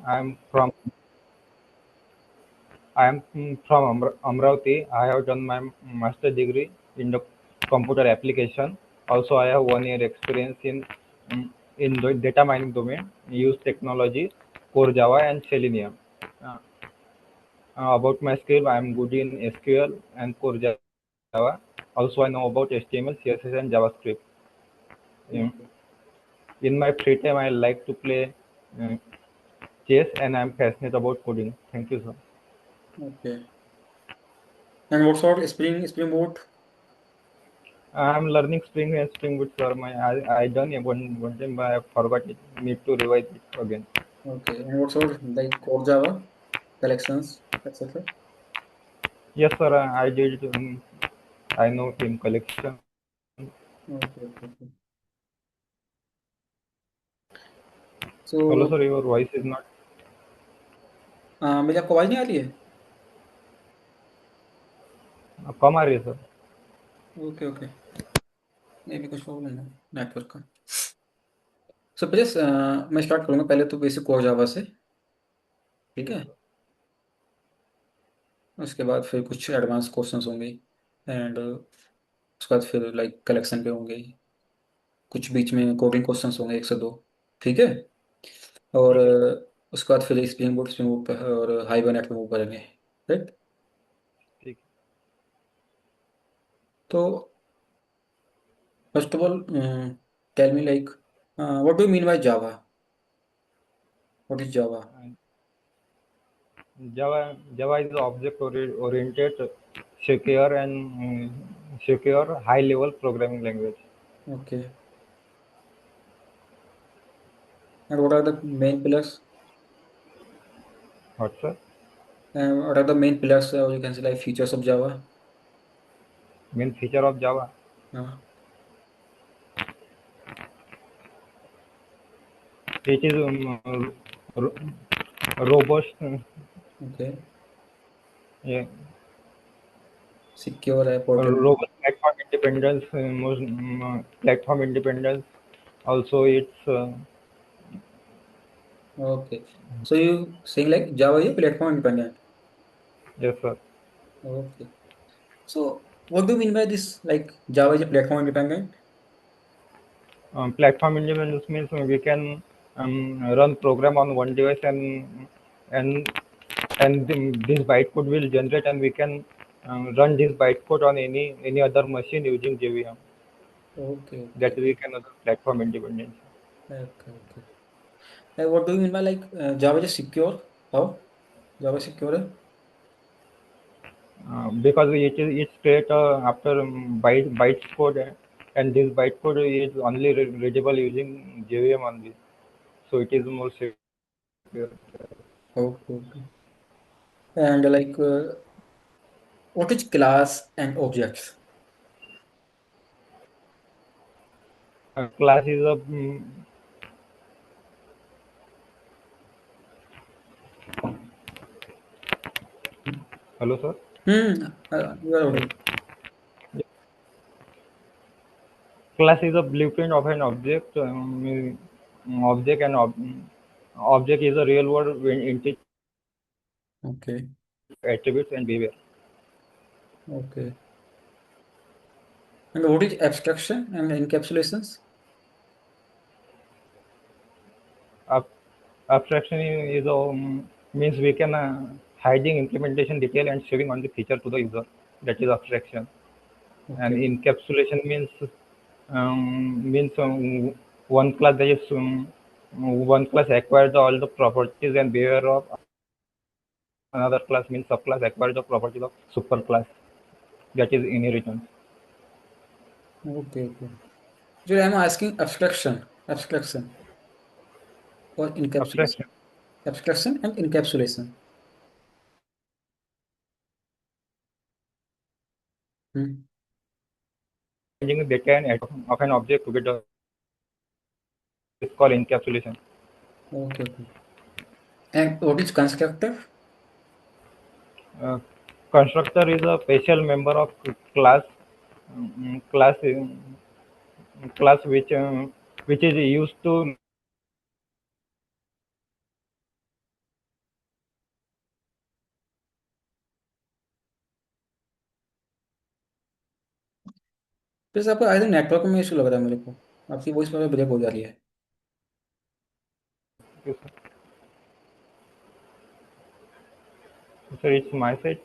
I'm from from Amravati. I have done my master degree in the computer application. Also, I have 1 year experience mm, in the data mining domain. Use technology, Core Java, and Selenium. Uh, about my skill, I am good in SQL and Core Java. Also, I know about HTML, CSS, and JavaScript. Um, Okay. in my free time, I like to play uh, chess, and I am passionate about coding. Thank you, sir. Okay. And what sort of Spring Boot? I'm learning Spring and Spring Boot, sir. I done it one time, but I forgot it. Need to revise it again. Okay. And what sort of like core Java collections, etc. Yes, sir. I did. I know team collection. Okay, okay, okay. Hello, So sir. Your voice is not. मेरी आपको आवाज नहीं आ रही है? कम आ रही है, sir. Okay okay, मे भी कुछ प्रॉब्लम है नेटवर्क का। सो प्लीज मैं स्टार्ट करूंगा पहले तो बेसिक कोर जावा से, ठीक Yes, है? sir. उसके बाद फिर कुछ एडवांस क्वेश्चंस होंगे, एंड उसके बाद फिर लाइक कलेक्शन पे होंगे, कुछ बीच में कोडिंग क्वेश्चंस होंगे एक से दो, ठीक है? और ठीक है, उसके बाद फिर स्प्रिंग बोट पे और हाइबरनेट पे मूव करेंगे, राइट? ठीक है. तो first of all tell me like what do you mean by Java? What is Java? Java is object-oriented, secure and secure high-level programming language. Okay, and what are the main pillars? What, sir? And what are the main pillars, or you can say like features of Java? Main feature of Java. हाँ, It is ro- robust. Okay, Yeah, secure है, portable. robust platform independence. Platform independence. Also, it's Okay, so you saying like Java is platform independent? yes, sir. Okay, so what do you mean by this? Like Java is a platform independent? Platform independence means we can run program on one device and this bytecode will generate and we can run this bytecode on any other machine using JVM. Okay, That okay, we can other platform independence. okay, okay. Like what do you mean by like Java is secure? How Java is secure है? Because it's create after bytes code and this bytecode is only readable using JVM only. So it is more secure. Okay, okay. And like what is class and objects? Class is a hello, sir. You are audible. Class is a blueprint of an object. Object and object is a real world integer Okay, attributes and behavior. okay. And what is abstraction and encapsulations? Ab- Abstraction is means we can hiding implementation detail and showing only feature to the user. That is abstraction. And Okay, encapsulation means one class that is one class acquires all the properties and behavior of another class means subclass acquires the properties of superclass. That is inheritance. okay, okay. So I'm asking abstraction or encapsulation. Abstraction. Abstraction and encapsulation. Hmm. Changing the data and of an object together is called encapsulation. Okay, okay. And what is constructor? Uh, Constructor is a special member of class class class which is used to जैसे आपको I think network में issue लग रहा है मेरे को, आपकी voice पर ब्रेक हो जा रही है। Yes, sir, it's my side.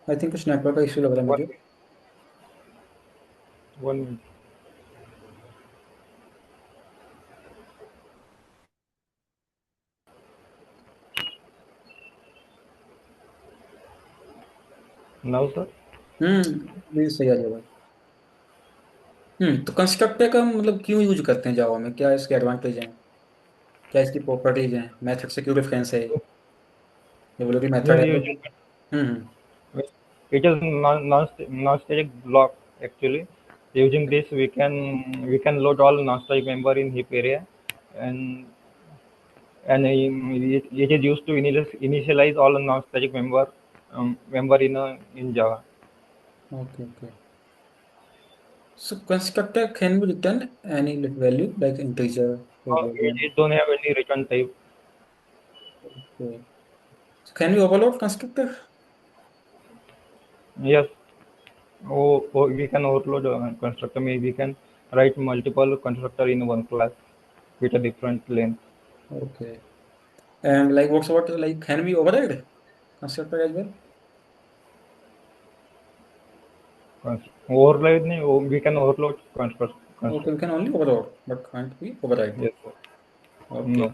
I think कुछ नेटवर्क का इशू लग रहा है One मुझे। minute. 1 minute. Now, sir. ये सही आ जाएगा। तो कंस्ट्रक्टर का मतलब क्यों यूज करते हैं जावा में, क्या इसके एडवांटेज हैं, क्या इसकी प्रॉपर्टीज हैं, मेथड से क्यों डिफरेंस है, एवोल्यूटरी मेथड है तो। Using hmm it is non-static block actually. Using this, we can load all non-static member in heap area, and it is used to initialize all non-static member in Java. Okay okay. So constructor can be return any value like integer or It, boolean. it don't have any return type. Okay. So can we overload constructor? Yes, we can overload constructor. Maybe we can write multiple constructor in one class with a different length. Okay. And like what's what like can we override constructor as well? Override, we can overload Okay, we constructor. can only overload, but can't we override? Yes, sir. No. Okay.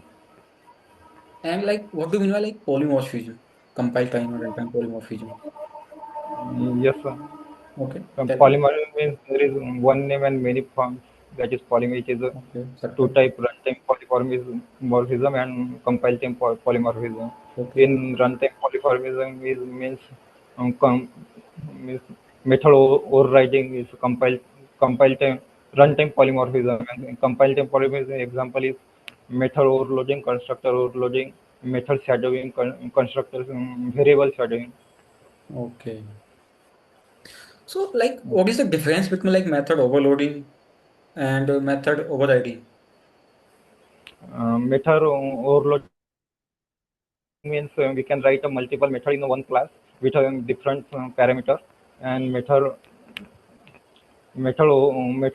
And like what do you mean by like polymorphism? Compile time and runtime polymorphism. Yes, sir. Okay, tell me. Polymorphism means there is one name and many forms. That is polymorphism. It is a Okay, circle. two-type runtime polymorphism and compile time polymorphism. Okay. In runtime polymorphism um, com, means method overriding is compile time runtime polymorphism. And compile time polymorphism example is method overloading, constructor overloading, method shadowing, constructor variable shadowing. Okay. So like what is the difference between like method overloading and method overriding? Method overloading means we can write a multiple method in one class with a different parameter, and method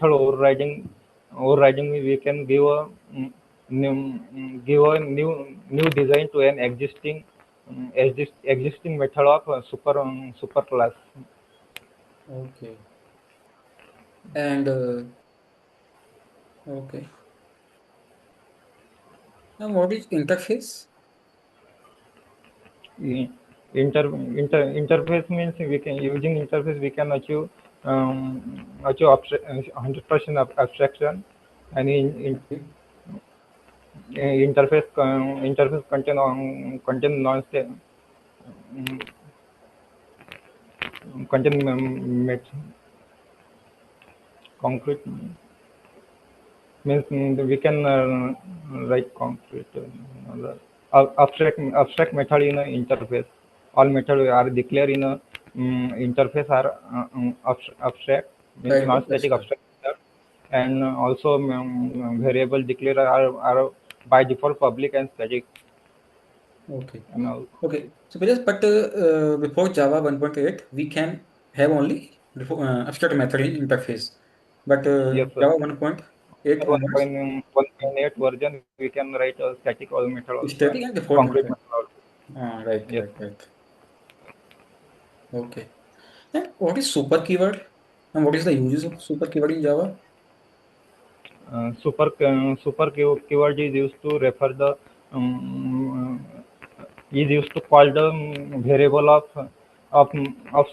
overriding means we can give a new design to an existing method of super class. Okay. And okay. Now what is interface? I- Interface means we can using interface we can achieve 100% abstraction, and Okay. interface contain contain concrete means we can write concrete abstract method in a interface. All methods are declared in a interface are abstract means Right, right, that's non-static correct. abstract method, and also variable declared are by default public and static, Okay. and all. Okay. So but before Java 1.8, we can have only abstract method in interface. But Yes, sir. Java 1.8 onwards, 1.8 version we can write a static all method also static and and default concrete method. method also. Right, Yes. right, right. Okay. And what is super keyword? And what is the uses of super keyword in Java? Keyword is used to refer the is used to call the variable of of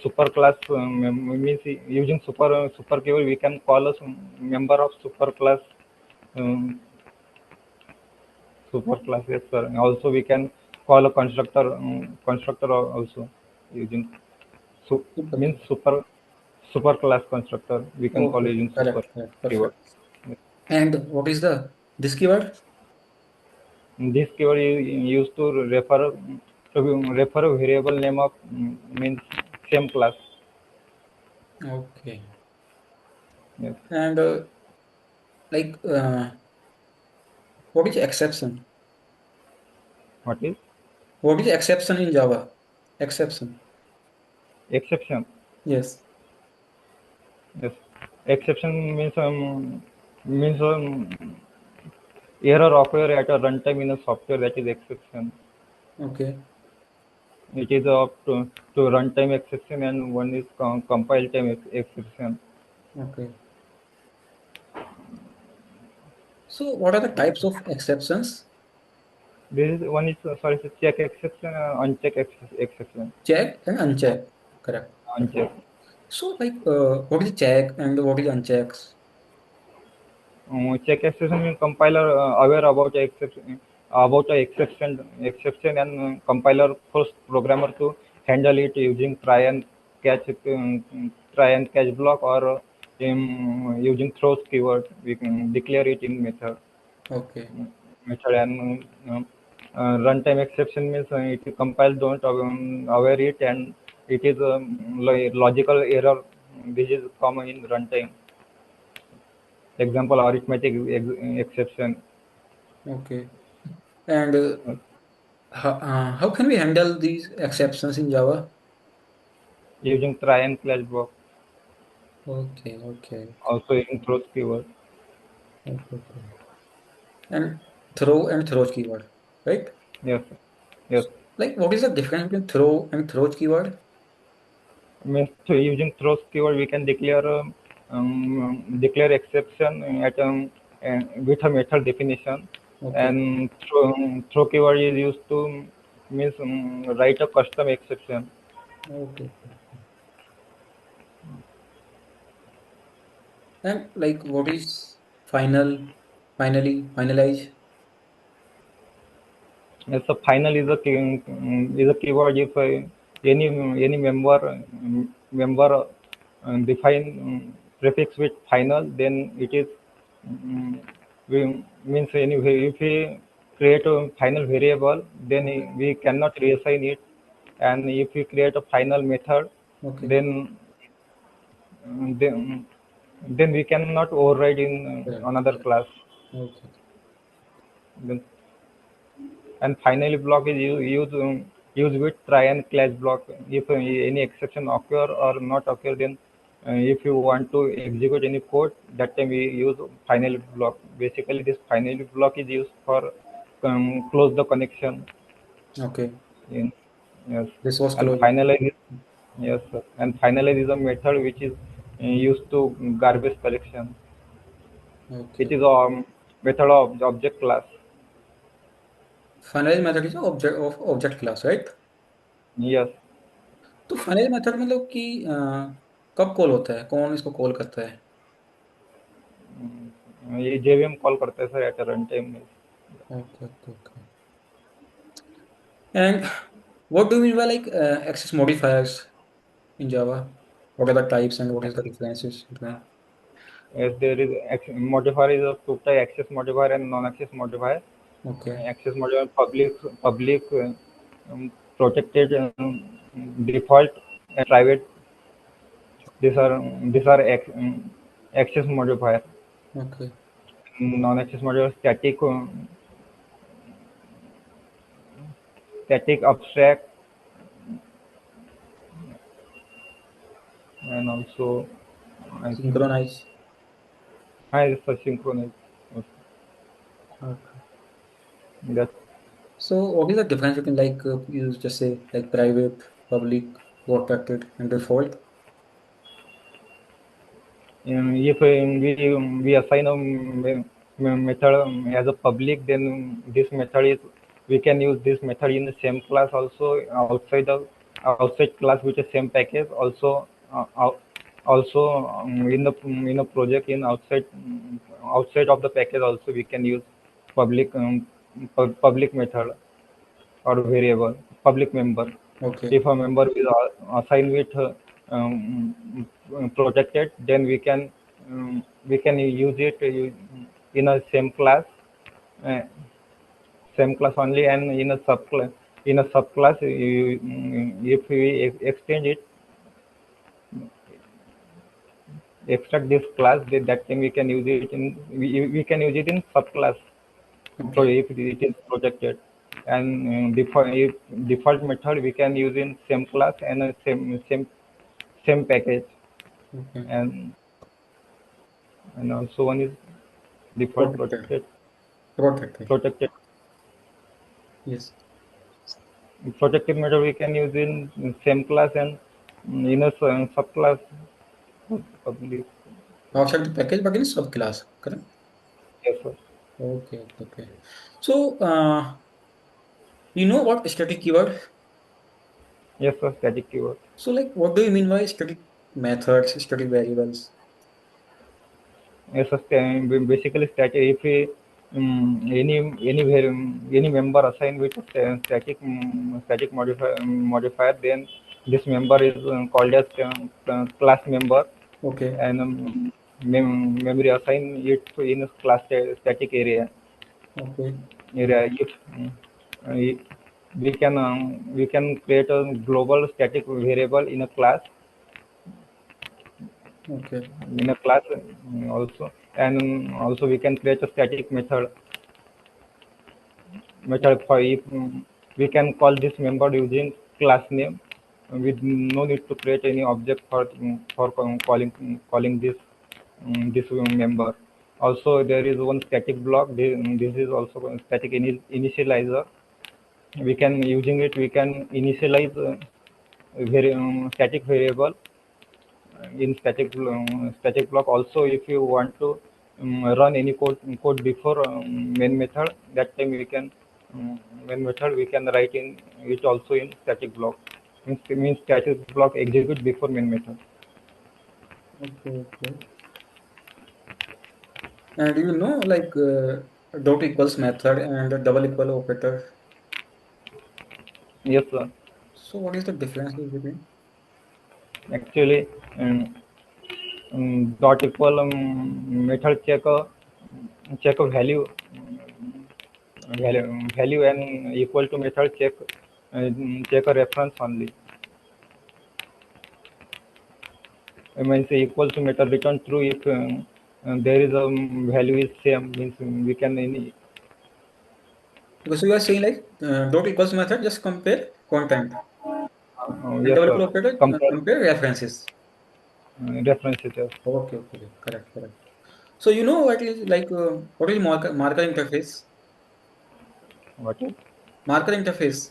superclass. Means using super keyword we can call a member of superclass. um, Superclass, yes, sir. And also we can call a constructor also using Super means keyword. superclass constructor we can call Okay, okay. using super Correct, correct. keyword. Perfect. And what is the this keyword? This keyword is used to refer a variable name of means same class. Okay. Yes. And like what is exception? What is What is exception in Java? Exception. exception? Yes. Yes. Exception means error occur at a runtime in a software, that is exception. Okay. It is up to runtime exception, and one is compile time exception. Okay. So what are the types of exceptions? This is one is sorry, it's check exception, uncheck exception, Check and uncheck. Correct. uncheck. So like what is check and what is unchecks? Check exception means compiler aware about exception, and compiler force programmer to handle it using try and catch block, or using throws keyword. We can declare it in Okay. method. And runtime exception means it compile don't aware it, and it is logical error. This is common in runtime. Example, arithmetic exception. Okay. And how can we handle these exceptions in Java? Using try and catch block, Okay. Okay. also using throws keyword. Okay. Okay. And throws keyword, right? Yes, yes. Like what is the difference between throw and throws keyword? Means using throws keyword, we can declare exception with a method definition, Okay. and throw keyword is used to means write a custom exception. Okay. And like what is finalize? Yes, so final is is a keyword if any member define prefix with final, then it is um, means anyway if we create a final variable, then we cannot reassign it, and if we create a final method, Okay. then then we cannot override in Correct. another class. Okay. Then and finally block is used with try and catch block. If any exception occur or not occur, then if you want to execute any code, that time we use finally block. Basically this finally block is used for close the connection Okay. in. Yes. This was And closed. finalize is, yes sir. And finalize is a method which is used to garbage collection. Okay. It is a method of object class. Finalize method is object class, right? Yes. तो final method मतलब कि कब call होता है, कौन इसको call करता है? ये जेवीएम कॉल करते हैं सर एट रन टाइम में. Okay okay okay. And what do you mean by like access modifiers in Java? What are the types and what is the differences between? Yes, there is modifier is a two type: access modifier and non-access modifier. Okay. Access modifier public protected, default, and private. These are access modifier. Okay. Non-access modifier static, abstract, and also I think Synchronize. I synchronize. Okay. That So what is the difference between like you just say like private, public, protected, and default? if we assign a method as a public, then this method is we can use this method in the same class also, outside class with the same package also, also in a project in outside of the package also we can use public method or variable public member. Okay. If a member is assigned with protected, then we can use it in a uh, same class only, and in a subclass if we extend it, extract this class, that time we can use it in we can use it in subclass. So Okay. if it is protected, and default method we can use in same class and same package. Okay. And and also one is default Protected. Protected. protected Yes. protected method we can use in same class and in a subclass public. Outside the package, but in subclass. Correct. Yes, sir. Okay. Okay. Okay. So, you know what static keyword? Yes, sir. Static keyword. So, like, what do you mean by static methods, static variables? Yes, sir. Basically static. If we, any member assigned with a static modifier, then this member is called as class member, Okay. and memory assign it in a class static Okay. If uh, we can create a global static variable Okay. in a class also, and also we can create a static method for if we can call this member using class name with no need to create any object for calling this member. Also there is one static block. This is also a static initializer. We can using it we can initialize static variable in static block. Also if you want to run any code before main method, that time we can main method we can write in it also in static block. Means static block execute before main method. Okay. Okay. And you know, like, dot equals method and the double equal operator. Yes, sir. So, what is the difference between? Actually, dot equal method check a value and equal to method check a reference only. I mean, say equal to method return true if there is a value is same. Means we can any. Because you are saying like dot equals method, just compare content. And Yes, double sir. equal operator, Compare compare references. references. Yes. Okay, okay, okay. Correct, correct. So you know what is like what is marker interface? What is Marker interface.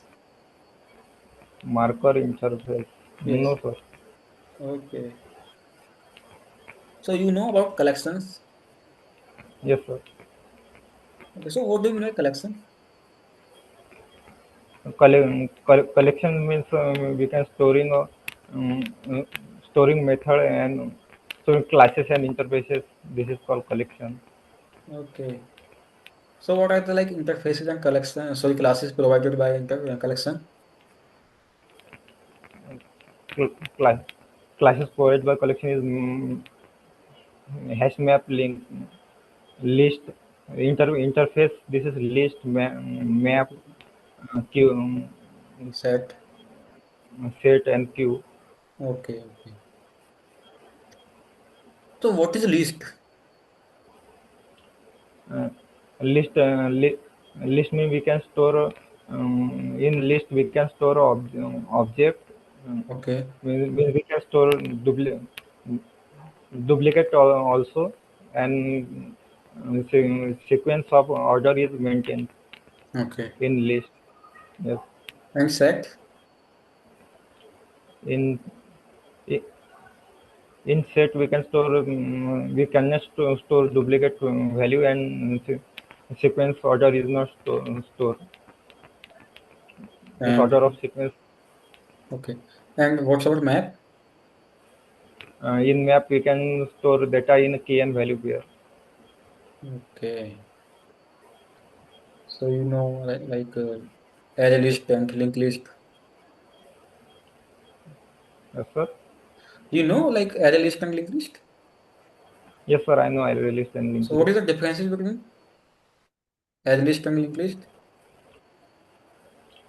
marker interface? No, Yes. sir. Okay. So you know about collections. Yes, sir. Okay. So what do you mean by collection? Collection means we can um, uh, storing method and storing classes and interfaces. This is called collection. Okay. So what are the like interfaces and collection? Sorry, classes provided by collection. Cl- Class classes provided by collection is hash map link list interface. This is list map Okay. queue Set. set and queue. Okay. Okay. So what is list? uh, list list means we can store in list we can store object. uh, Okay. we can store duplicate also, and sequence of order is maintained Okay. in list. Yes. And set. in in set we can store we cannot store duplicate value, and sequence order is not store. Means And order of sequence. okay. And what's about map? In map we can store data in key and value pair. Okay. So you know array list and linked list. Yes, sir. You know like array list and linked list. Yes, sir. I know I released and linked So what list. is the differences between array list and linked list?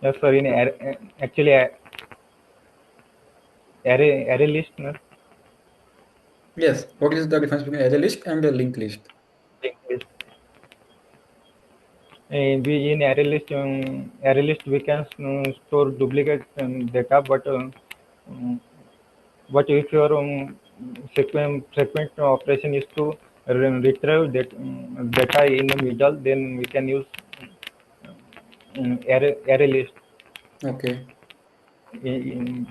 Yes, sir. Actually array list, no? Yes. What is the difference between array list and the linked list? Linked list. We in array list we can store duplicate data, um, but if your frequent operation is to retrieve data in the middle, then we can use array list. Okay In,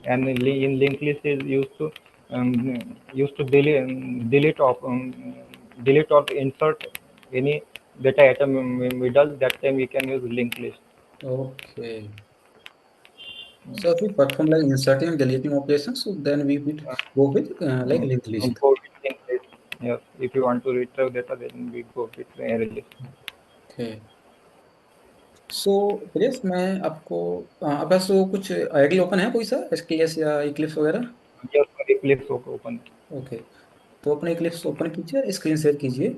and in linked list is used to delete or insert any data at a middle. That time we can use linked list. Okay So if we perform like inserting and deleting operations, so then we would go with like linked list. Go with linked list. Yes, if you want to retrieve data, then we go with array list. Okay. So Priyas मैं आपको आप पास तो कुछ ID open है कोई सा SKS या Eclipse वगैरह? Yes, Eclipse open. ओके, तो अपने इक्लिप्स ओपन कीजिए, स्क्रीन शेयर कीजिए,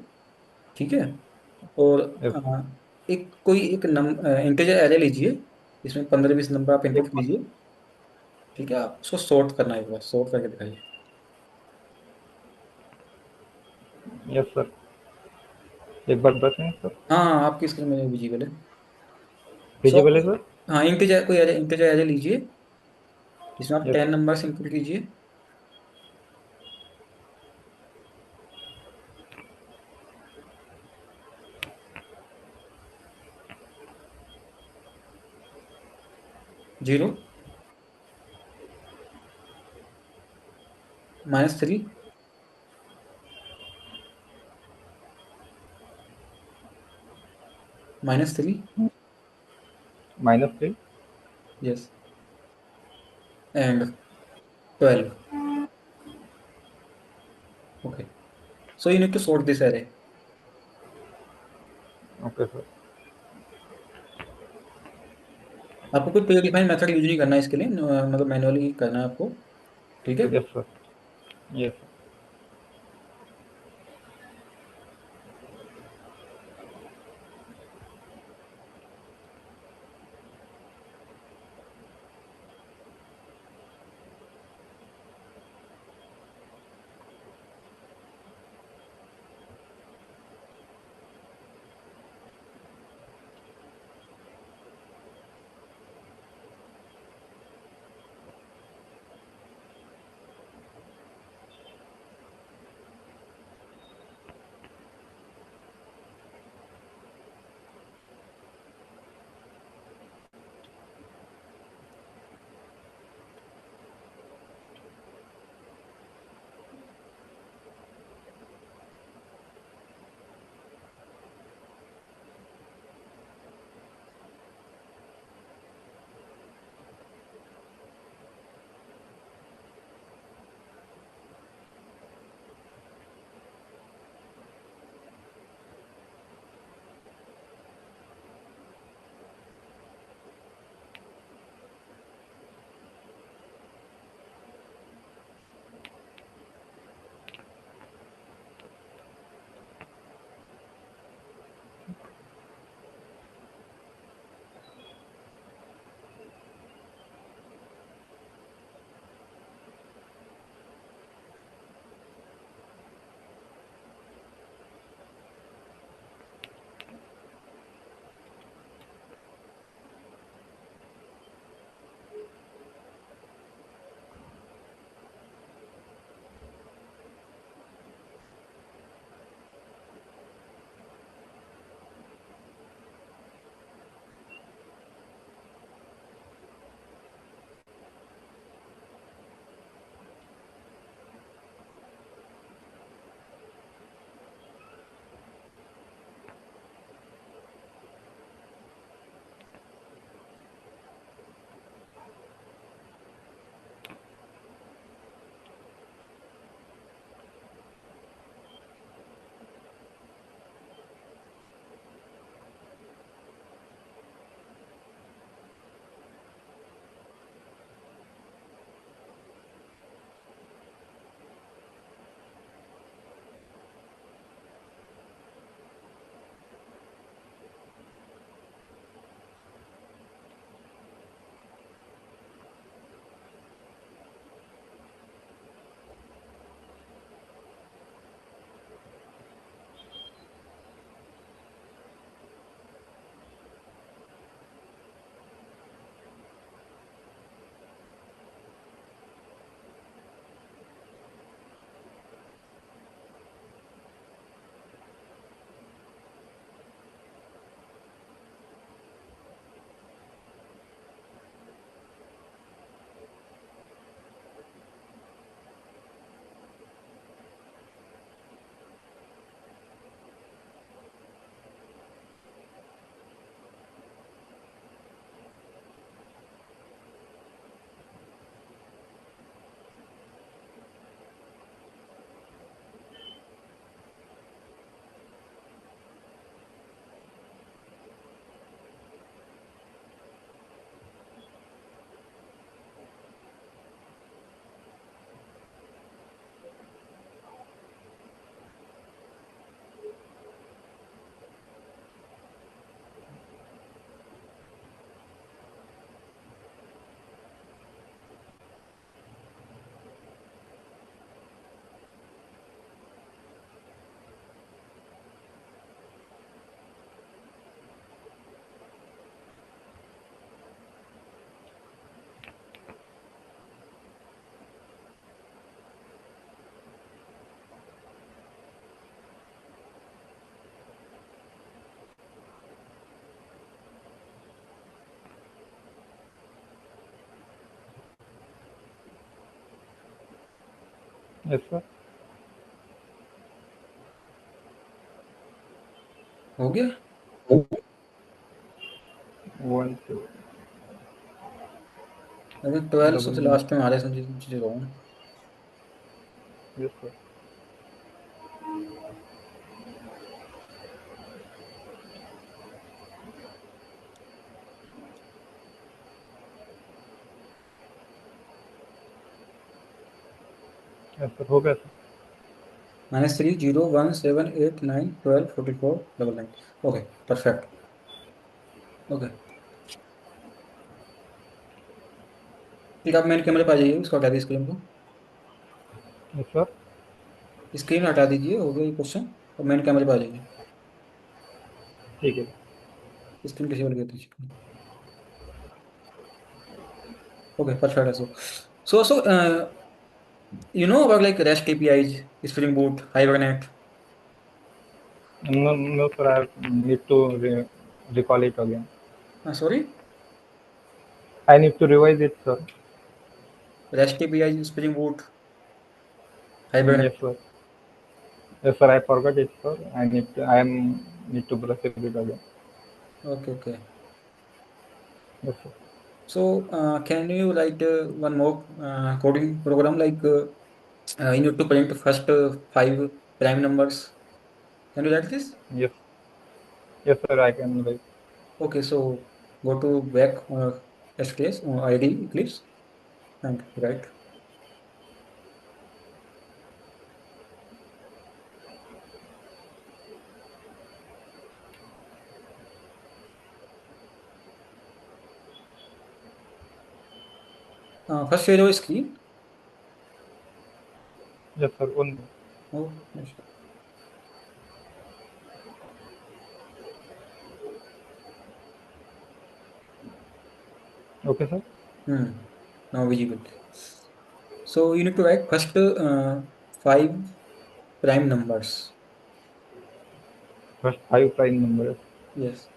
ठीक है? और Yes. एक कोई एक इंटीजर एरे लीजिए, इसमें 15-20 नंबर आप इनपुट कीजिए, ठीक है? आप उसको सॉर्ट करना है, एक बार सॉर्ट करके दिखाइए। Yes, sir. एक बार बताएं सर. हाँ हाँ, आपकी स्क्रीन में विजिबल है। सो Visible है सर. हाँ, इंटीजर कोई एरे, इंटीजर एरे लीजिए, इसमें आप Yes. 10 नंबर इनपुट कीजिए। Zero, -3, -3, -3. Yes, and 12। Okay, so you need to sort this array. Okay, sir. आपको कोई प्री डिफाइंड मेथड यूज नहीं करना है इसके लिए, मतलब मैनुअली करना है आपको, ठीक है? Yes, sir. Yes. Yes, sir. हो गया? One two अगर 12 double सबसे one. लास्ट में आ रहा है समझे रहा हूँ। Yes, sir. Yes, sir. हो गया सर. -3 0 1 7 8 9 12 44 99. Okay perfect. ओके ठीक, आप मेन कैमरे पर आ जाइए, उसको हटा दीजिए स्क्रीन को. Yes, sir. स्क्रीन हटा दीजिए, हो गया ये क्वेश्चन. और मेन कैमरे पर आ जाइए. ठीक है. स्क्रीन किसी और की होती है. Okay perfect. So you know about like REST APIs, Spring Boot, Hibernate. No, no, sir. I need to recall it again. Sorry, I need to revise it, sir. REST APIs, Spring Boot, Yes, Hibernate. sir. Yes, sir. I forgot it, sir. Need to brush it again. Okay, okay. Yes, sir. So can you write one more coding program like you need to print first five prime numbers. Can you write this? Yes, yes, sir. I can write. Okay, so go to back SKS ID Eclipse and write. First share your screen. Yes, sir. One. Oh, yes. Okay, sir. Now visible. So you need to write first five prime numbers. First five prime numbers. Yes.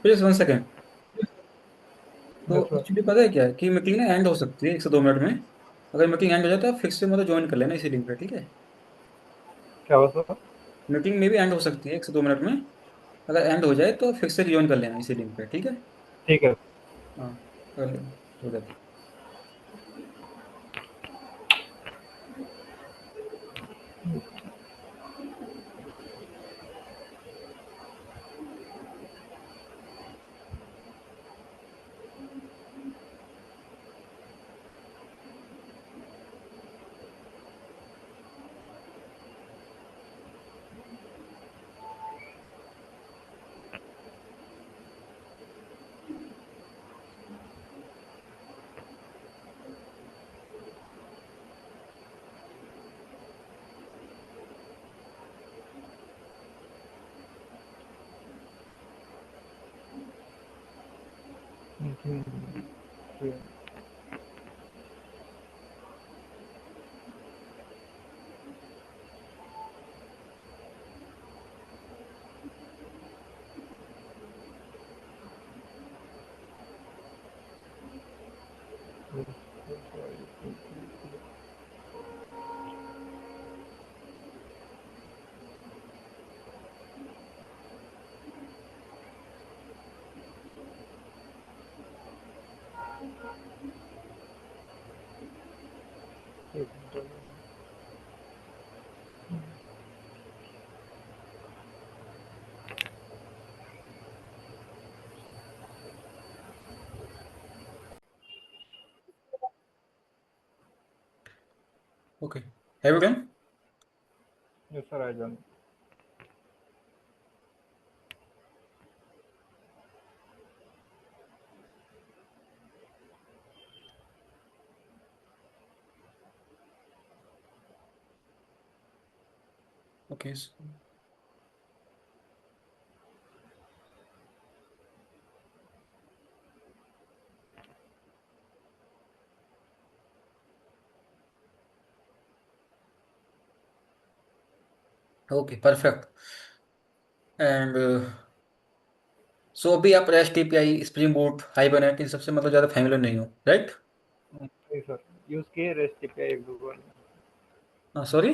Please 1 second. तो yes sir. Actually पता है क्या है कि meeting ना and हो सकती है 1 से 2 मिनट में। अगर मीटिंग एंड हो जाए तो आप फिर से मतलब ज्वाइन कर लेना इसी लिंक पे, ठीक है। क्या हुआ सर? मीटिंग में भी एंड हो सकती है 1 से 2 मिनट में। अगर एंड हो जाए तो फिर से ज्वाइन कर लेना इसी लिंक पे, ठीक है। ठीक है। हाँ, कर लेना, हो जाता okay. Have you done? Yes sir, I done. Okay. Okay, perfect. And so अभी आप REST API, Spring Boot, Hibernate इन सबसे मतलब ज़्यादा फैमिलियर नहीं हो, राइट? नहीं सर, यूज़ किए रेस्ट पे एक दो बार। हाँ, सॉरी।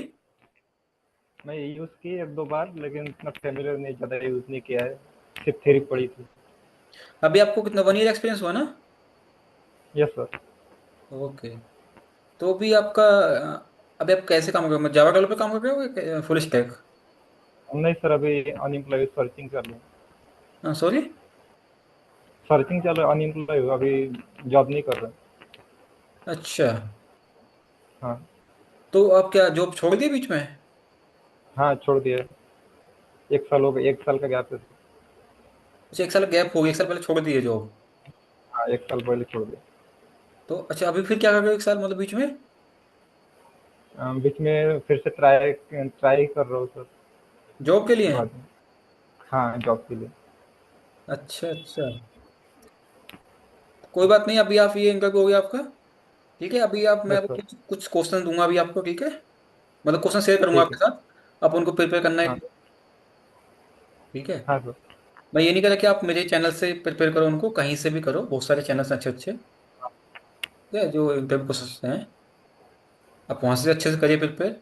मैं यूज़ किए एक दो बार, लेकिन इतना फेमिलियर नहीं, ज़्यादा यूज़ नहीं किया है। सिर्फ थ्योरी पढ़ी थी। अभी आपको कितना 1 ईयर एक्सपीरियंस हुआ ना? Yes sir. ओके। तो अभी आपका अभी आप कैसे काम कर रहे हो? जावा डेवलपर काम कर रहे हो, फुल स्टैक? नहीं सर, अभी अनएम्प्लॉय सर्चिंग कर रहा हूँ। हाँ, सॉरी। सर्चिंग चल रहा है, अनएम्प्लॉय हूँ अभी। जॉब नहीं कर रहा। अच्छा। हाँ। तो आप क्या जॉब छोड़ दिए बीच में? हाँ, छोड़ दिया। 1 साल हो गया, 1 साल का गैप है। अच्छा, 1 साल गैप हो गया, 1 साल पहले छोड़ दिए जॉब। हाँ, 1 साल पहले छोड़ दिया। तो अच्छा, अभी फिर क्या कर रहे हो 1 साल मतलब बीच में? बीच में फिर से ट्राई ट्राई कर रहा हूँ सर। जॉब के लिए? बाद में। हाँ, जॉब के लिए। अच्छा अच्छा। कोई बात नहीं, अभी आप ये इंटरव्यू हो गया आपका। ठीक है, अभी आप मैं यस आपको सर। कुछ कुछ क्वेश्चन दूंगा अभी आपको, ठीक है। मतलब क्वेश्चन शेयर करूंगा ठीक है। आपके साथ। आप उनको प्रिपेयर करना हाँ। है, ठीक है। हाँ सर। मैं ये नहीं कह रहा कि आप मेरे चैनल से प्रिपेयर करो, उनको कहीं से भी करो, बहुत सारे चैनल्स अच्छे अच्छे, ठीक है, जो इंटरव्यू प्रोसेस हैं। आप वहाँ से अच्छे से करिए प्रिपेयर।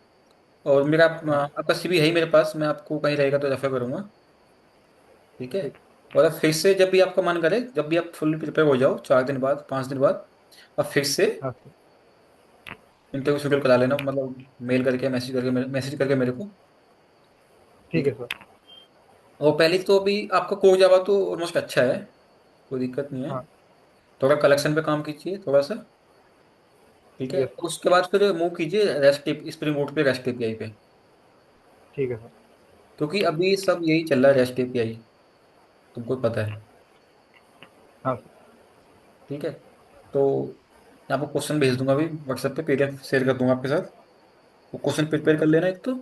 और मेरा हाँ। आपका सीवी है ही मेरे पास, मैं आपको कहीं रहेगा तो रेफर करूंगा, ठीक है। ठीक। और अब फिर से जब भी आपका मन करे, जब भी आप फुल्ली प्रिपेयर हो जाओ, 4 दिन बाद, 5 दिन बाद, अब फिर से हाँ सर। इंटरव्यू शेड्यूल करा लेना, मतलब मेल करके, मैसेज करके मेरे को, ठीक ठीक है है। सर। और पहले तो अभी आपका कोर जावा तो ऑलमोस्ट अच्छा है, कोई दिक्कत नहीं है। हाँ। थोड़ा कलेक्शन पे काम कीजिए थोड़ा सा, ठीक है। Yes sir. उसके बाद फिर मूव कीजिए रेस्ट स्प्रिंग बूट पे, रेस्ट एपीआई पे। ठीक है सर। क्योंकि अभी सब यही चल रहा है, रेस्ट एपीआई, तुमको पता है, हाँ सर। ठीक है। तो मैं आपको क्वेश्चन भेज दूंगा अभी व्हाट्सएप पे, PDF शेयर कर दूंगा आपके साथ। वो क्वेश्चन प्रिपेयर कर लेना एक तो,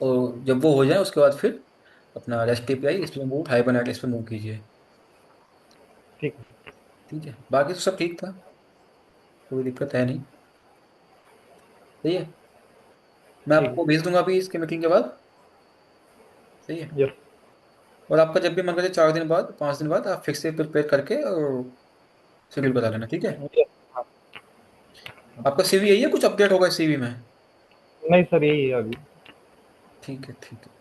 और जब वो हो जाए उसके बाद फिर अपना रेस्ट API इस पे मूव, हाइबरनेट इस पे मूव कीजिए। ठीक है। ठीक है, बाकी तो सब ठीक था, कोई दिक्कत है नहीं। सही है, मैं ठीक आपको है। भेज दूंगा अभी इसके मीटिंग के बाद। सही है। यस। और आपका जब भी मन करे 4 दिन बाद, 5 दिन बाद, आप फिक्स से प्रिपेयर करके और शेड्यूल बता लेना, ठीक है। यस। हाँ। आपका CV यही है, कुछ अपडेट होगा CV में? नहीं सर, यही है अभी। ठीक है, ठीक है।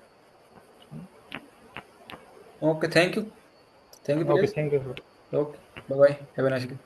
Okay, thank you. Thank you okay, Priyesh. Thank you sir. Okay, bye bye, have a nice day.